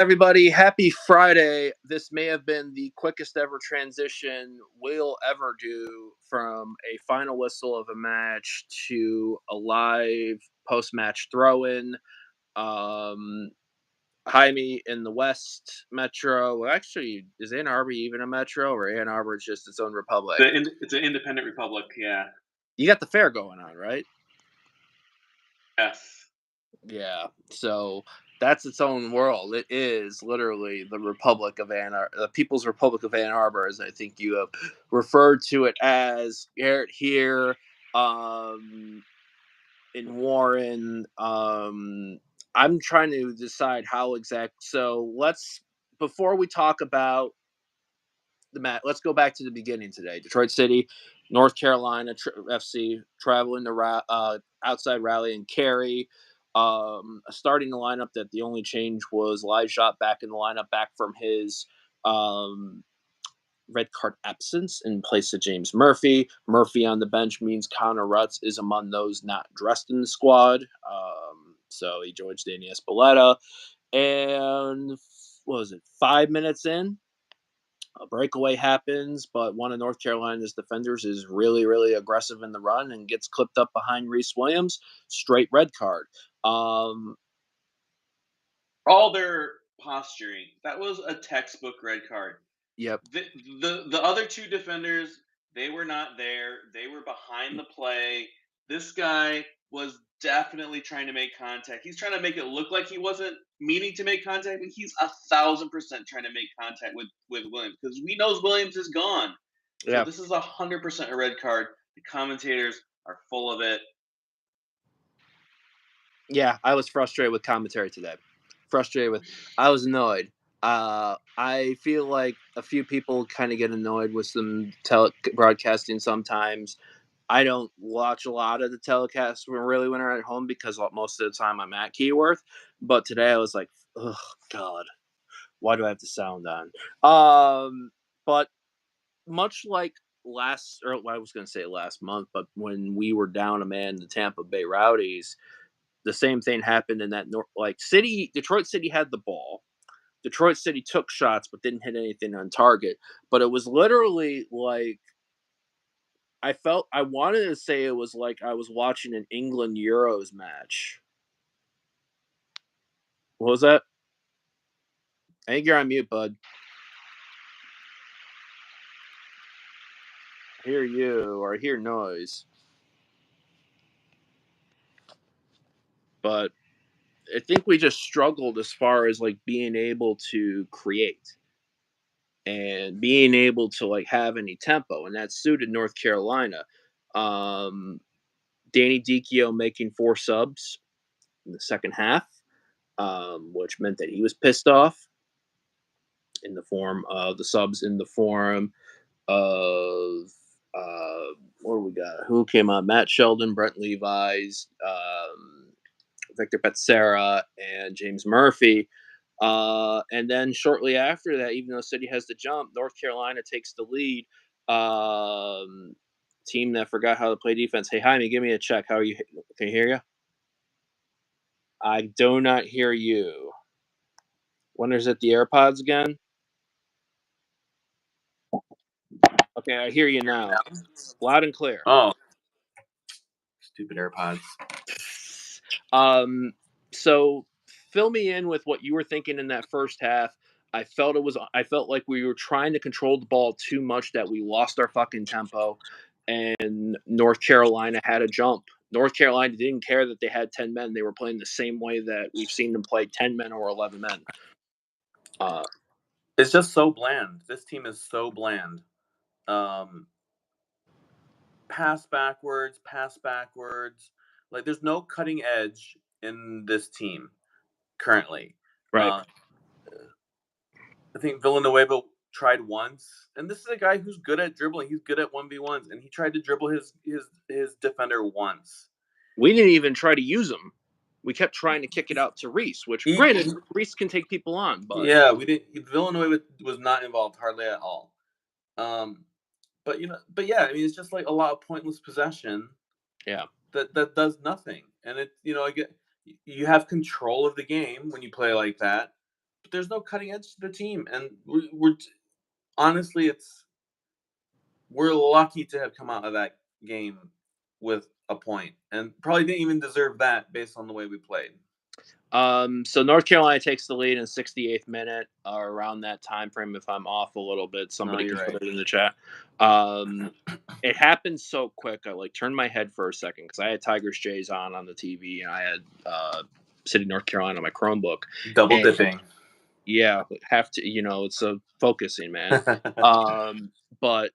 Everybody, happy Friday. This may have been the quickest ever transition we'll ever do from a final whistle of a match to a live post match throw in. Um, Jaime in the West Metro. Well, actually, is Ann Arbor even a metro, or Ann Arbor is just its own republic? It's an independent republic, yeah. You got the fair going on, right? Yes. Yeah. So that's its own world. It is literally the Republic of the People's Republic of Ann Arbor, as I think you have referred to it as. Garrett here, in Warren. I'm trying to decide how exact. So before we talk about the match, let's go back to the beginning today. Detroit City, North Carolina FC traveling to outside rally and carry. Starting the lineup that the only change was live shot back in the lineup, back from his red card absence in place of James Murphy. Murphy on the bench means Connor Rutz is among those not dressed in the squad. So he joins Danny Espeleta. And what was it, 5 minutes in? A breakaway happens, but one of North Carolina's defenders is really, really aggressive in the run and gets clipped up behind Reese Williams. Straight red card. All their posturing. That was a textbook red card. Yep. The other two defenders, they were not there. They were behind the play. This guy was definitely trying to make contact. He's trying to make it look like he wasn't meaning to make contact, but he's 1,000% trying to make contact with Williams, because we knows Williams is gone. So this is 100% a red card. The commentators are full of it. Yeah, I was frustrated with commentary today. I was annoyed. I feel like a few people kind of get annoyed with some broadcasting sometimes. I don't watch a lot of the telecasts when I'm at home, because most of the time I'm at Keyworth. But today I was like, oh, God, why do I have the sound on? But much like last month, but when we were down a man, the Tampa Bay Rowdies, the same thing happened in that Detroit City had the ball. Detroit City took shots but didn't hit anything on target. But it was literally like, I wanted to say it was like I was watching an England Euros match. What was that? I think you're on mute, bud. I hear you, or I hear noise. But I think we just struggled as far as like being able to create and being able to like have any tempo, and that suited North Carolina. Danny Dicchio making 4 subs in the second half, which meant that he was pissed off, in the form of the subs, in the form of what do we got? Who came on? Matt Sheldon, Brent Levi's, Victor Petzera, and James Murphy. And then shortly after that, even though City has the jump, North Carolina takes the lead. Team that forgot how to play defense. Hey, Jaime, give me a check. How are you? Can you hear you? I do not hear you. Wonders at the AirPods again? Okay, I hear you now. Loud and clear. Oh. Stupid AirPods. So fill me in with what you were thinking in that first half. I felt like we were trying to control the ball too much, that we lost our fucking tempo, and North Carolina had a jump. North Carolina didn't care that they had 10 men. They were playing the same way that we've seen them play 10 men or 11 men. It's just so bland. This team is so bland. Pass backwards. Like, there's no cutting edge in this team currently. Right. I think Villanueva tried once, and this is a guy who's good at dribbling. He's good at 1v1s, and he tried to dribble his defender once. We didn't even try to use him. We kept trying to kick it out to Reese, which, granted, Reese can take people on, but yeah, we didn't. Villanueva was not involved hardly at all. But yeah, I mean, it's just like a lot of pointless possession. Yeah, that does nothing, and you have control of the game when you play like that. cutting edge to the team, and we're honestly, we're lucky to have come out of that game with a point, and probably didn't even deserve that based on the way we played. So North Carolina takes the lead in 68th minute, or around that time frame. If I'm off a little bit, No, somebody you're can put right. it in the chat. It happened so quick. I like turned my head for a second because I had Tigers Jays on the TV, and I had City North Carolina on my Chromebook. Double And dipping. yeah, have to. It's a focusing, man. But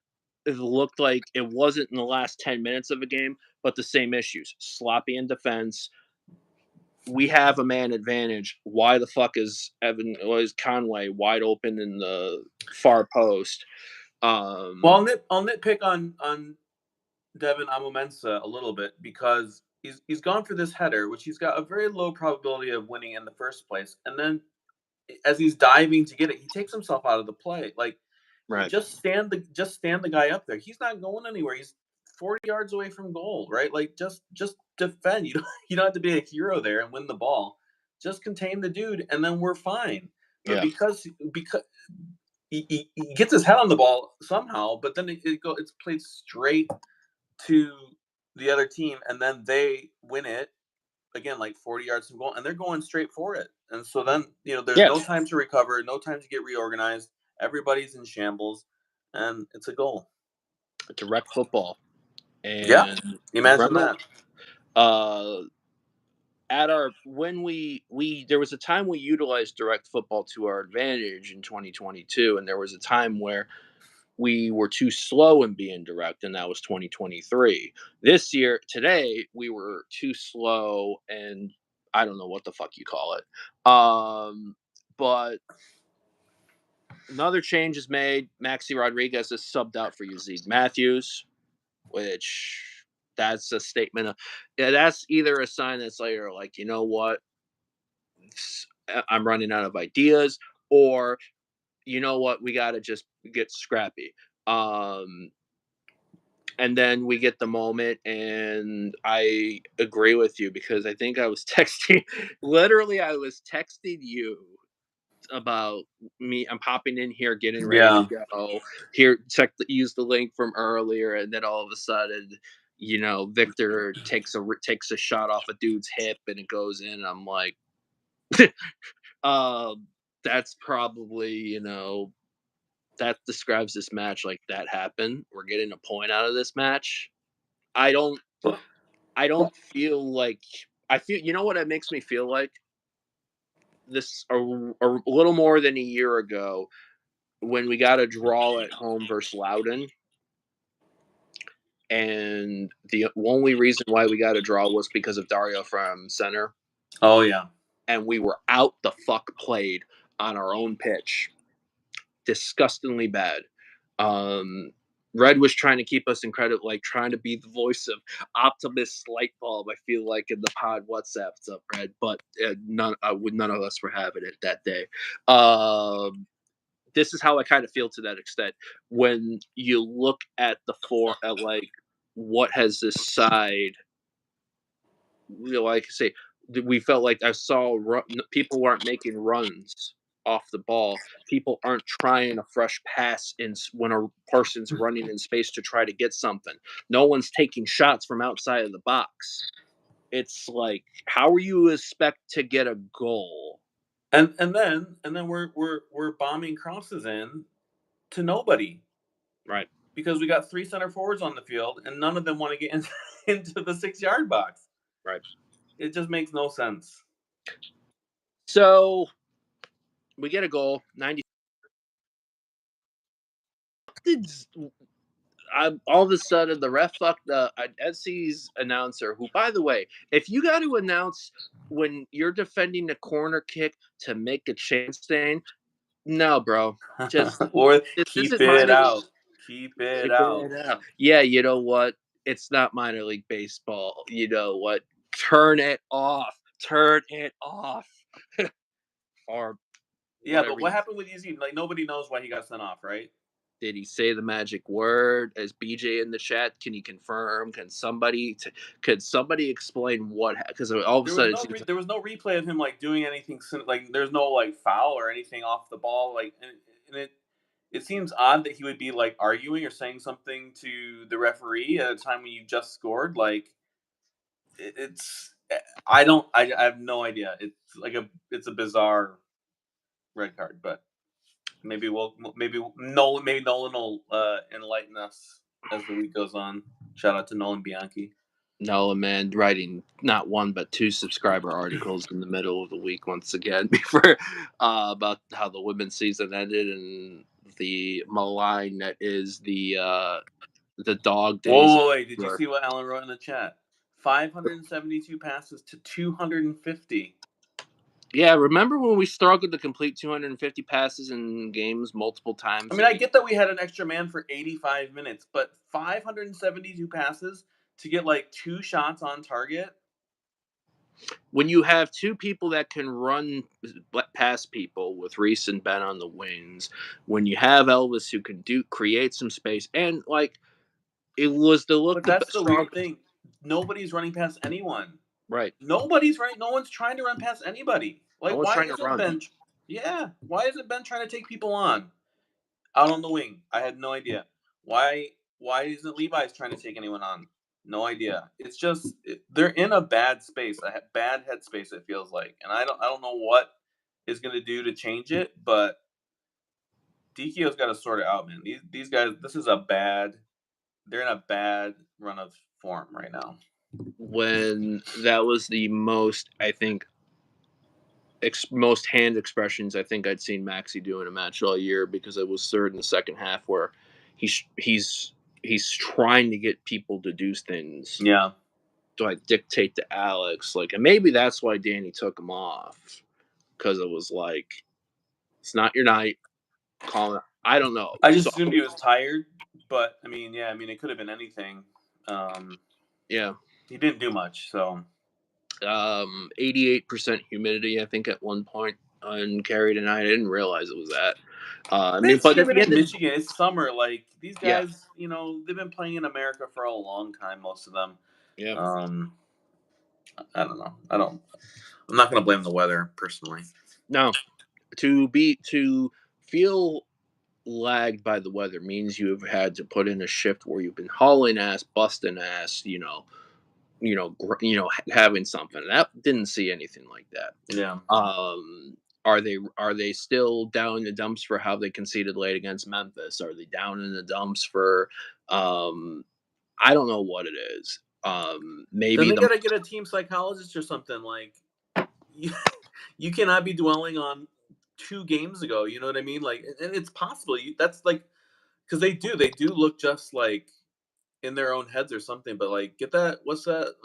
it looked like it wasn't in the last 10 minutes of a game, but the same issues: sloppy in defense. We have a man advantage. Why the fuck is Conway wide open in the far post? Well, I'll nitpick on Devin Amumensa a little bit because he's gone for this header, which he's got a very low probability of winning in the first place, and then as he's diving to get it, he takes himself out of the play. Like, Right. just stand the guy up there. He's not going anywhere. He's 40 yards away from goal, right? Like, just defend. You don't have to be a hero there and win the ball. Just contain the dude, and then we're fine. But Yeah. because he gets his head on the ball somehow, but then it's played straight to the other team, and then they win it again, like 40 yards from goal, and they're going straight for it. And so then, there's Yeah. no time to recover, no time to get reorganized. Everybody's in shambles, and it's a goal. Direct football. Yeah, And imagine remember, that. At our when we there was a time we utilized direct football to our advantage in 2022, and there was a time where we were too slow in being direct, and that was 2023. This year, today, we were too slow, and I don't know what the fuck you call it. But another change is made. Maxi Rodriguez is subbed out for Yazid Matthews, which that's a statement of, yeah, that's either a sign that's like, you know what, I'm running out of ideas, or you know what, we got to just get scrappy. Um, and then we get the moment, and I agree with you because I think I was texting, literally, I was texting you about me. I'm popping in here, getting ready Yeah. to go. Here, use the link from earlier, and then all of a sudden, Victor takes a shot off a dude's hip, and it goes in. And I'm like, that's probably that describes this match. Like, that happened. We're getting a point out of this match. I don't. I don't feel like. I feel. You know what it makes me feel like? This a little more than a year ago, when we got a draw at home versus Loudon, and the only reason why we got a draw was because of Dario from center, Oh yeah. and we were out the fuck played on our own pitch, disgustingly bad. Red was trying to keep us incredible, like trying to be the voice of optimist light bulb. I feel like in the pod WhatsApp's up, Red, but none of us were having it that day. This is how I kind of feel to that extent. When you look at like what has this side, like I say, we felt like I saw people weren't making runs off the ball. People aren't trying a fresh pass when a person's running in space to try to get something. No one's taking shots from outside of the box. It's like, how are you expect to get a goal? And then we're bombing crosses in to nobody. Right. Because we got 3 center forwards on the field, and none of them want to get into the 6-yard box. Right. It just makes no sense. So we get a goal, 90. All of a sudden, the ref fucked SC's announcer, who, by the way, if you got to announce when you're defending the corner kick to make a chance stain, no, bro. Just Or this keep is it minor out. league. Keep it Keep out. it out. Yeah, you know what? It's not minor league baseball. You know what? Turn it off. Turn it off. Or Yeah, but whatever. what happened with Yazid? Like, nobody knows why he got sent off, right? Did he say the magic word? Is BJ in the chat? Can he confirm? Could somebody explain what? Because all of a sudden it seems like there was no replay of him like doing anything like there's no like foul or anything off the ball like and it seems odd that he would be like arguing or saying something to the referee at a time when you just scored like it's I have no idea. It's a bizarre red card, but maybe Nolan will enlighten us as the week goes on. Shout out to Nolan Bianchi. Noah man writing not one but two subscriber articles in the middle of the week once again before about how the women's season ended and the malign that is the dog days. Whoa, wait, did you see what Alan wrote in the chat? 572 passes to 250. Yeah, remember when we struggled to complete 250 passes in games multiple I times? mean, I get that we had an extra man for 85 minutes, but 572 passes to get like 2 shots on target. When you have two people that can run past people with Reese and Ben on the wings, when you have Elvis who can create some space, and like it was to look But that's the strong, weird thing. Nobody's running past anyone. right? Nobody's right. No one's trying to run past anybody. No Like, one's why trying to isn't run. Ben? Yeah, why isn't Ben trying to take people on out on the wing? I had no idea. Why? Why isn't Levi's trying to take anyone on? No idea. It's just they're in a bad space, a bad headspace. It feels like, and I don't know what is going to do to change it, but DKO's got to sort it out, man. These guys, this is a bad. They're in a bad run of form right now. When that was the most, I think, most hand expressions I think I'd seen Maxi do in a match all year because it was third in the second half where he's trying to get people to do things Yeah. to like dictate to Alex, like, and maybe that's why Danny took him off because it was like it's not your night. Calling, I don't know. I just So assumed he was tired, but I mean, yeah, I mean, it could have been anything. yeah, He didn't do much, so 88% humidity, I think, at one point on Carrie tonight. I didn't realize it was that. I mean, it's but at humid the in end of Michigan. It's summer. Like these yeah, guys, they've been playing in America for a long time. Most of them. yeah, Um, I don't know. I'm not going to blame the weather personally. no, to feel lagged by the weather means you have had to put in a shift where you've been hauling ass, busting ass, having something. That didn't see anything like that. Yeah. Are they still down in the dumps for how they conceded late against Memphis? Are they down in the dumps for I don't know what it is. Then Maybe they the got to get a team psychologist or something. Like you cannot be dwelling on 2 games ago. You know what I mean? Like, and it's possible. That's like because they do look just like in their own heads or something. But like, get that. What's that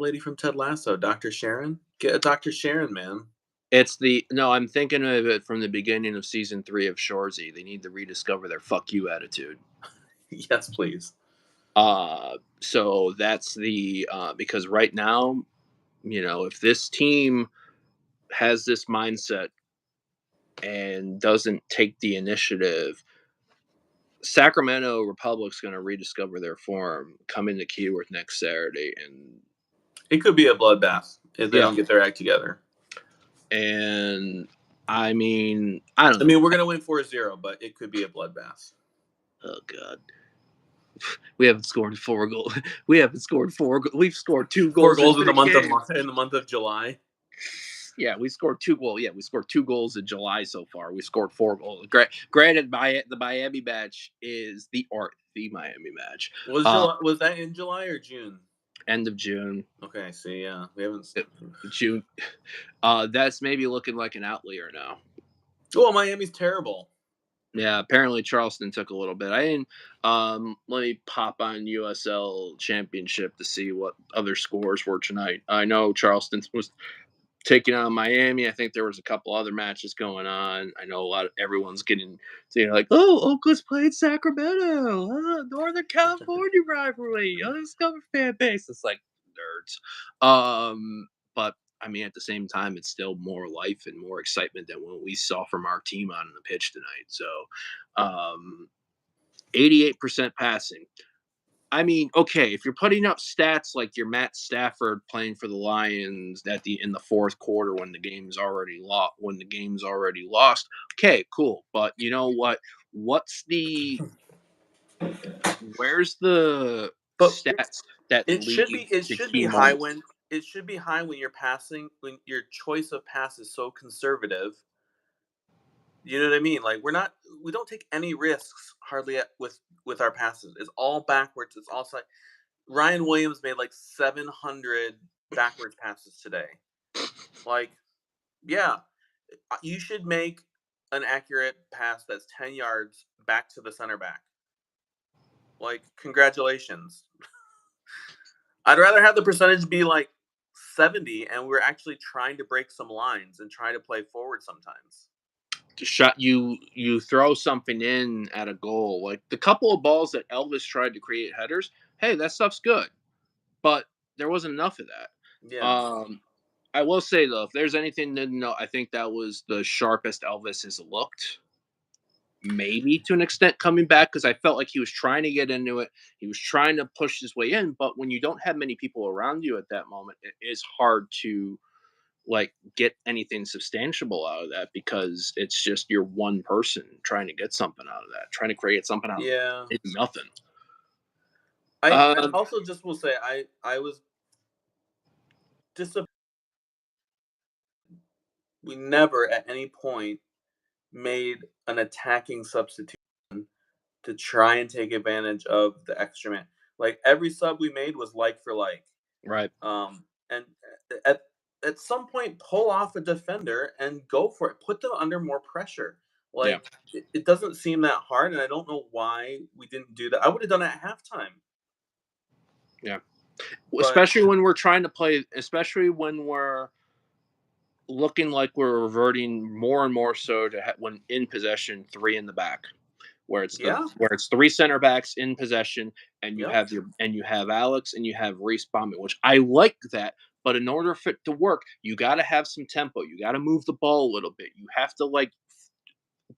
lady from Ted Lasso? Dr. Sharon. Get a Dr. Sharon, man. it's the no, I'm thinking of it from the beginning of season 3 of Shorzy. They need to rediscover their fuck you attitude. Yes, please. So that's the because right now, if this team has this mindset and doesn't take the initiative, Sacramento Republic's going to rediscover their form, come into Keyworth next Saturday, and It could be a bloodbath if they yeah, don't get their act together. and I mean, I don't I know. mean, we're gonna win 4-0, but it could be a bloodbath. Oh God, we haven't scored 4 goals. We haven't scored 4. We've scored 2 goals. 4 goals in the 3 month of games. July. Yeah, we scored 2 goals. Yeah, we scored 2 goals in July so far. We scored 4 goals. Granted, the Miami match is the Miami match. Was that in July or June? End of June. Okay, see, yeah, we haven't. June. That's maybe looking like an outlier now. Oh, Miami's terrible. Yeah, apparently Charleston took a little bit. I didn't. Let me pop on USL Championship to see what other scores were tonight. I know Charleston was taking on Miami. I think there was a couple other matches going on. I know everyone's getting like, oh, Oakland's played Sacramento, Northern California rivalry, Undiscovered fan base. It's like nerds. But I mean, at the same time, it's still more life and more excitement than what we saw from our team on the pitch tonight. So, um, 88% passing. I mean, okay, if you're putting up stats like your Matt Stafford playing for the Lions in the fourth quarter when the game's already lost, okay, cool. But you know what? What's the where's the But stats that it lead should be it to should key be high moments? when it should be high when you're passing when your choice of pass is so conservative. You know what I mean? Like we don't take any risks hardly with our passes. It's all backwards. It's all side. Ryan Williams made like 700 backwards passes today. Like, yeah, you should make an accurate pass that's 10 yards back to the center back. Like, congratulations. I'd rather have the percentage be like 70 and we're actually trying to break some lines and try to play forward sometimes. Shot you throw something in at a goal like the couple of balls that Elvis tried to create headers. Hey, that stuff's good, but there wasn't enough of that. Yeah. I will say though, if there's anything to know, I think that was the sharpest Elvis has looked. Maybe to an extent coming back because I felt like he was trying to get into it. He was trying to push his way in, but when you don't have many people around you at that moment, it is hard to like get anything substantiable out of that because it's just you're one person trying to get something out of that, trying to create something out of Yeah. nothing. I Um, also just will say I was disappointed. We never at any point made an attacking substitution to try and take advantage of the extra man. Like every sub we made was like for like. right. And at at some point pull off a defender and go for it. Put them under more pressure. Yeah. Like it doesn't seem that hard, and I don't know why we didn't do that. I would have done it at halftime. Yeah. But Especially when we're looking like we're reverting more and more so to when in possession, three in the back, yeah, where it's three center backs in possession, and yep, you have Alex and you have Reese bombing, which I like that. But in order for it to work, you got to have some tempo. You got to move the ball a little bit. You have to like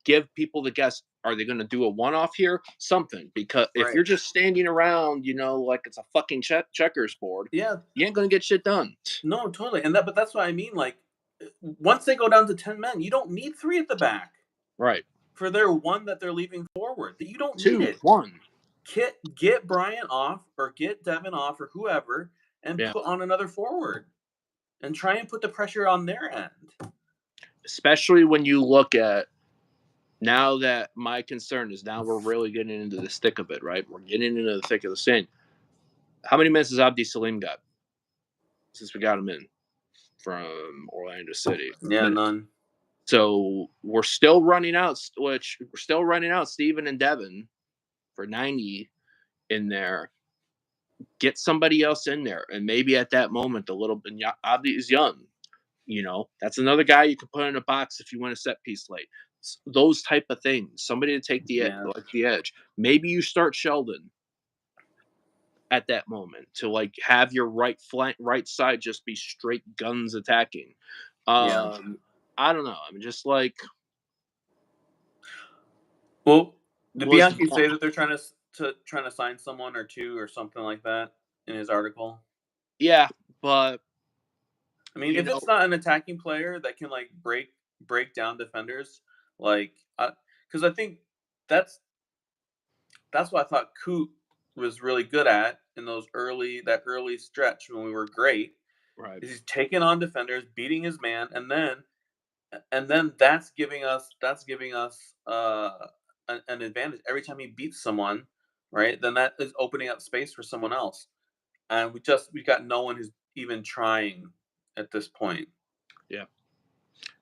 give people the guess. Are they going to do a one off here? Something because if right. you're just standing around, like it's a fucking checkers board, Yeah, you ain't going to get shit done. no, totally. But that's what I mean. Like once they go down to 10 men, you don't need three at the back Right. for their one that they're leaving forward. That you don't need Two, it. one. Get Brian off or get Devin off or whoever and Yeah. put on another forward and try and put the pressure on their end. Especially when you look at now that my concern is now we're really getting into the thick of it, right? We're getting into the thick of the sin. How many minutes has Abdi Salim got since we got him in from Orlando City? Yeah, Minutes. none. So we're still running out, Steven and Devin for 90 in there. Get somebody else in there. And maybe at that moment, a little bit, Abdi is young. That's another guy you can put in a box if you win a set piece late. Those type of things. Somebody to take the edge. Maybe you start Sheldon at that moment to like have your right side just be straight guns attacking. Yeah. I don't know. I'm just like Well, did was Bianchi say that they're trying to sign someone or two or something like that in his article? yeah, but I mean, if it's not an attacking player that can like break down defenders, like, because I think that's what I thought Coot was really good at in that early stretch when we were great. right. Is he's taking on defenders, beating his man, and then that's giving us an advantage every time he beats someone, right? Then that is opening up space for someone else, and we got no one who's even trying at this point. Yeah.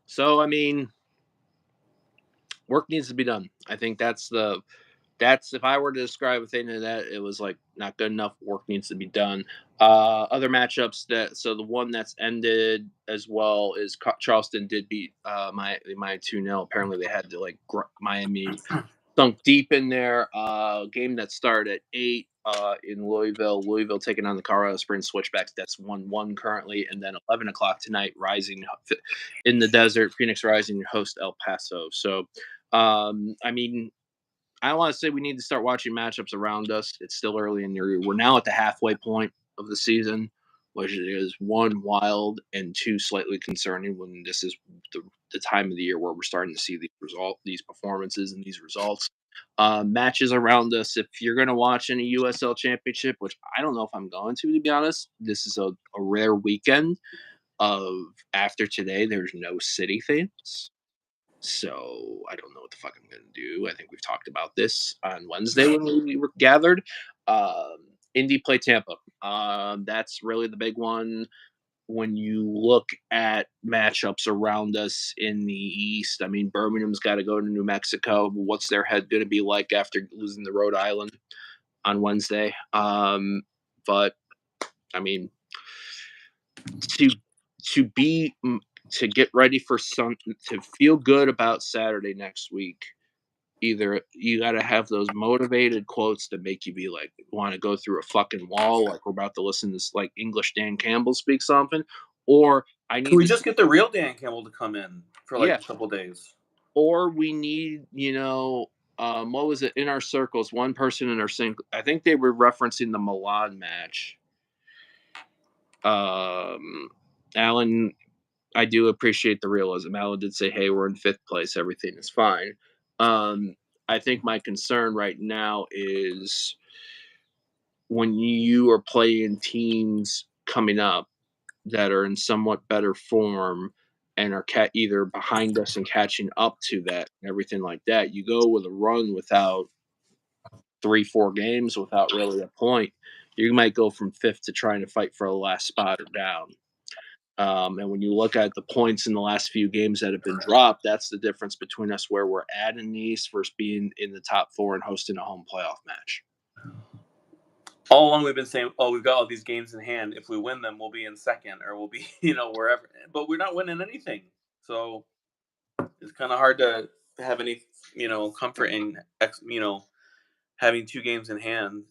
So I mean, work needs to be done. I think that's if I were to describe a thing to that, it was like not good enough. Work needs to be done. Other matchups the one that's ended as well is Charleston did beat Miami 2-0. Apparently they had to like Miami sunk deep in there. Game that started at 8 in Louisville. Louisville taking on the Colorado Springs Switchbacks. That's 1-1 currently. And then 11 o'clock tonight, Rising in the desert. Phoenix Rising host El Paso. So, I mean, I don't want to say we need to start watching matchups around us. It's still early in the year. We're now at the halfway point of the season, which is one wild and two slightly concerning when this is the time of the year where we're starting to see these performances and these results. Matches around us. If you're going to watch any USL Championship, which I don't know if I'm going to be honest, this is a rare weekend of after today. There's no City fans. So I don't know what the fuck I'm going to do. I think we've talked about this on Wednesday when we were gathered. Indy play Tampa. That's really the big one. When you look at matchups around us in the East, I mean, Birmingham's got to go to New Mexico. What's their head going to be like after losing to Rhode Island on Wednesday? But I mean, to be to get ready for to feel good about Saturday next week, either you got to have those motivated quotes that make you be like want to go through a fucking wall, like we're about to listen to this like English Dan Campbell speak something, or I need Can we to just get the real Dan Campbell to come in for like yeah, a couple days? or we need what was it in our circles? One person in our sync, I think they were referencing the Milan match. Alan, I do appreciate the realism. Alan did say, "Hey, we're in fifth place. Everything is fine." I think my concern right now is when you are playing teams coming up that are in somewhat better form and are either behind us and catching up to that and everything like that. You go with a run without 3-4 games without really a point. You might go from fifth to trying to fight for the last spot or down. And when you look at the points in the last few games that have been dropped, that's the difference between us where we're at in the East versus being in the top four and hosting a home playoff match. All along we've been saying, oh, we've got all these games in hand. If we win them, we'll be in second or we'll be, wherever. But we're not winning anything. So it's kind of hard to have any, comfort in, having 2 games in hand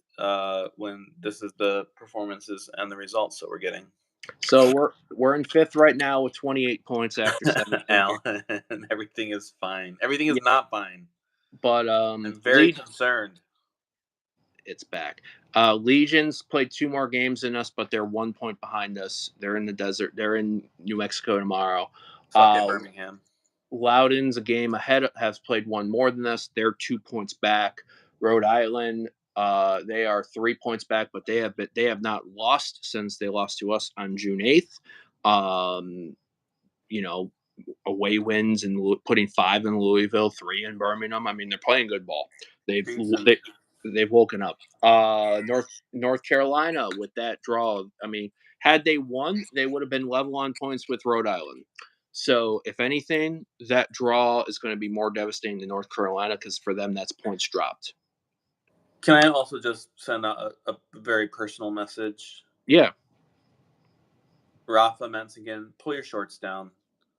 when this is the performances and the results that we're getting. So we're in fifth right now with 28 points after 17 Al, and everything is fine. Everything is not fine. But I'm very concerned. It's back. Legion's played 2 more games than us, but they're 1 point behind us. They're in the desert. They're in New Mexico tomorrow. Fuck it, Birmingham. Loudon's a game ahead, has played 1 more than us. They're 2 points back. Rhode Island, they are 3 points back, but they have not lost since they lost to us on June 8th. Away wins and putting 5 in Louisville, 3 in Birmingham. I mean, they're playing good ball. They've woken up. North Carolina with that draw. I mean, had they won, they would have been level on points with Rhode Island. So, if anything, that draw is going to be more devastating than North Carolina because for them, that's points dropped. Can I also just send out a very personal message? Yeah. Rafa Menzigen, pull your shorts down.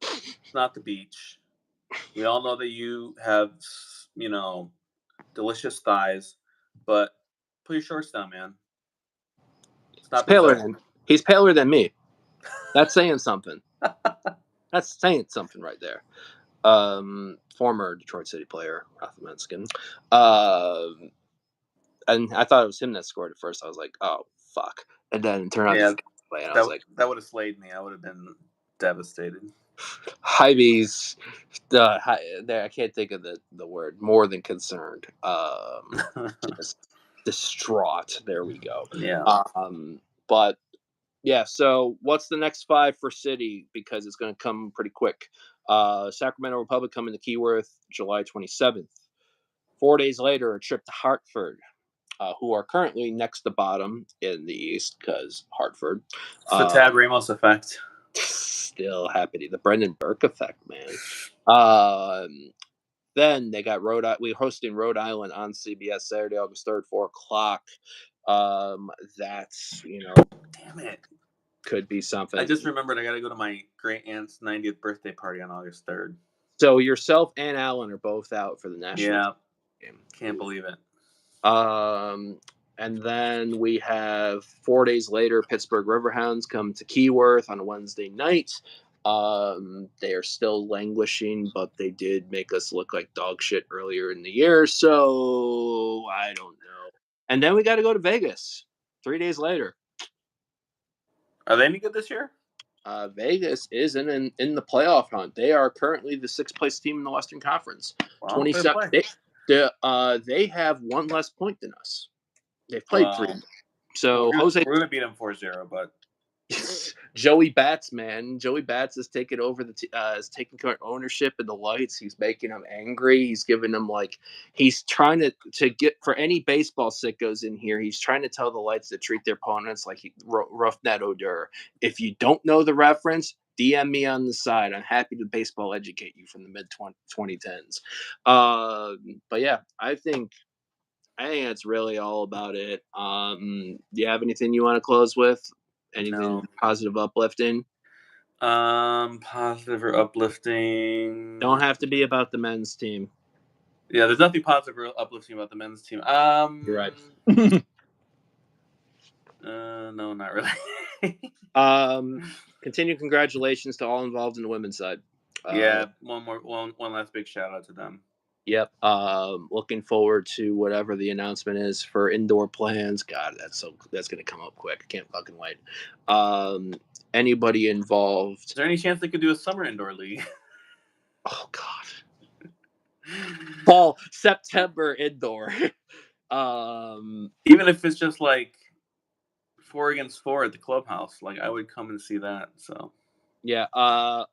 It's not the beach. We all know that you have, delicious thighs, but pull your shorts down, man. It's not He's paler than me. That's saying something. That's saying something right there. Former Detroit City player, Rafa Menzigen. And I thought it was him that scored at first. I was like, oh, fuck. And then it turned out to play, and I was like, that would have slayed me. I would have been devastated. Hybe's, I can't think of the word, more than concerned. Just distraught. There we go. Yeah. But yeah, so what's the next 5 for City? Because it's going to come pretty quick. Sacramento Republic coming to Keyworth July 27th. 4 days later, a trip to Hartford, who are currently next to bottom in the East because Hartford. It's the Tab Ramos effect. Still happening. The Brendan Burke effect, man. Then they got we're hosting Rhode Island on CBS Saturday, August 3rd, 4 o'clock. That's, damn it. Could be something. I just remembered I got to go to my great aunt's 90th birthday party on August 3rd. So yourself and Alan are both out for the national game. Can't believe it. And then we have 4 days later, Pittsburgh Riverhounds come to Keyworth on a Wednesday night. They are still languishing, but they did make us look like dog shit earlier in the year. So I don't know. And then we got to go to Vegas 3 days later. Are they any good this year? Vegas is in the playoff hunt. They are currently the 6th place team in the Western Conference. Well, 27. They have one less point than us. They've played 3. So we're Jose, going to beat them 4-0, but Joey Bats, man, Joey Bats is taking over is taking current ownership of the Lights. He's making them angry. He's giving them he's trying to get, for any baseball sickos in here, he's trying to tell the Lights to treat their opponents like Roughneck Odor. If you don't know the reference, DM me on the side. I'm happy to baseball educate you from the mid 2010s. But yeah, I think that's really all about it. Do you have anything you want to close with? Anything positive, uplifting? Positive or uplifting? Don't have to be about the men's team. Yeah, there's nothing positive or uplifting about the men's team. You're right. No, not really. Continued congratulations to all involved in the women's side. Yeah, one last big shout out to them. Yep. Looking forward to whatever the announcement is for indoor plans. God, that's gonna come up quick. I can't fucking wait. Anybody involved? Is there any chance they could do a summer indoor league? Oh God. Fall, September indoor. Even if it's just 4 against 4 at the clubhouse, I would come and see that. So yeah, a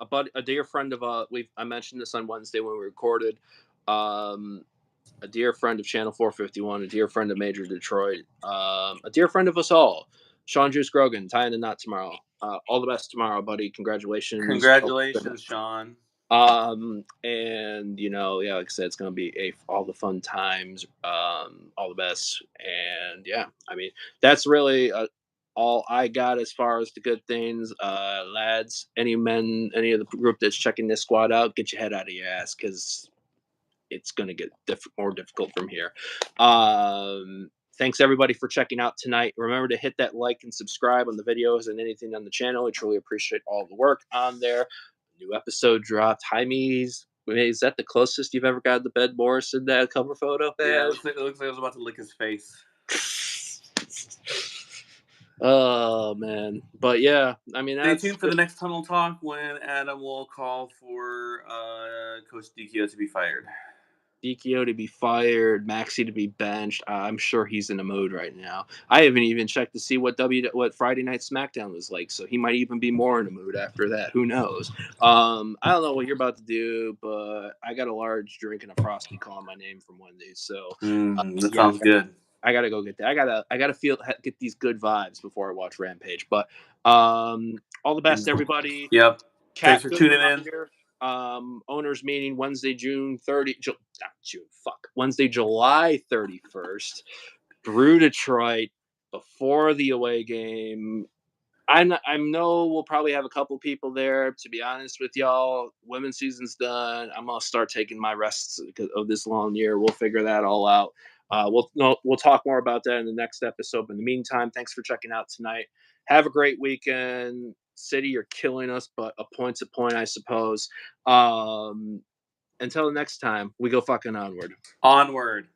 dear friend of I mentioned this on Wednesday when we recorded. A dear friend of Channel 451, a dear friend of Major Detroit, a dear friend of us all, Sean Juice Grogan, tying the knot tomorrow. All the best tomorrow, buddy. Congratulations. Congratulations, Sean. And like I said, it's gonna be all the fun times, all the best, and yeah, I mean that's really all I got as far as the good things. Lads, any of the group that's checking this squad out, get your head out of your ass because it's gonna get more difficult from here. Thanks everybody for checking out tonight. Remember to hit that like and subscribe on the videos and anything on the channel. We truly appreciate all the work on there. New episode dropped. Jaime's. Is that the closest you've ever got to bed, Morris, in that cover photo? Yeah, it looks like I was about to lick his face. Oh man, but yeah, I mean, stay tuned for the next Tunnel Talk when Adam will call for Coach Dikio to be fired. Dikio to be fired, Maxey to be benched. I'm sure he's in a mood right now. I haven't even checked to see what Friday Night SmackDown was like, so he might even be more in a mood after that. Who knows? I don't know what you're about to do, but I got a large drink and a Frosty calling my name from Wendy's, so that sounds good. I gotta go get that. I gotta get these good vibes before I watch Rampage. But all the best, everybody. Yep. Thanks for tuning in. Owners meeting Wednesday, Wednesday, July 31st. Brew Detroit before the away game. I know we'll probably have a couple people there. To be honest with y'all, women's season's done. I'm gonna start taking my rests because of this long year. We'll figure that all out. We'll talk more about that in the next episode. But in the meantime, thanks for checking out tonight. Have a great weekend. City, you're killing us, but a point's a point, I suppose. Until next time, we go fucking onward. Onward.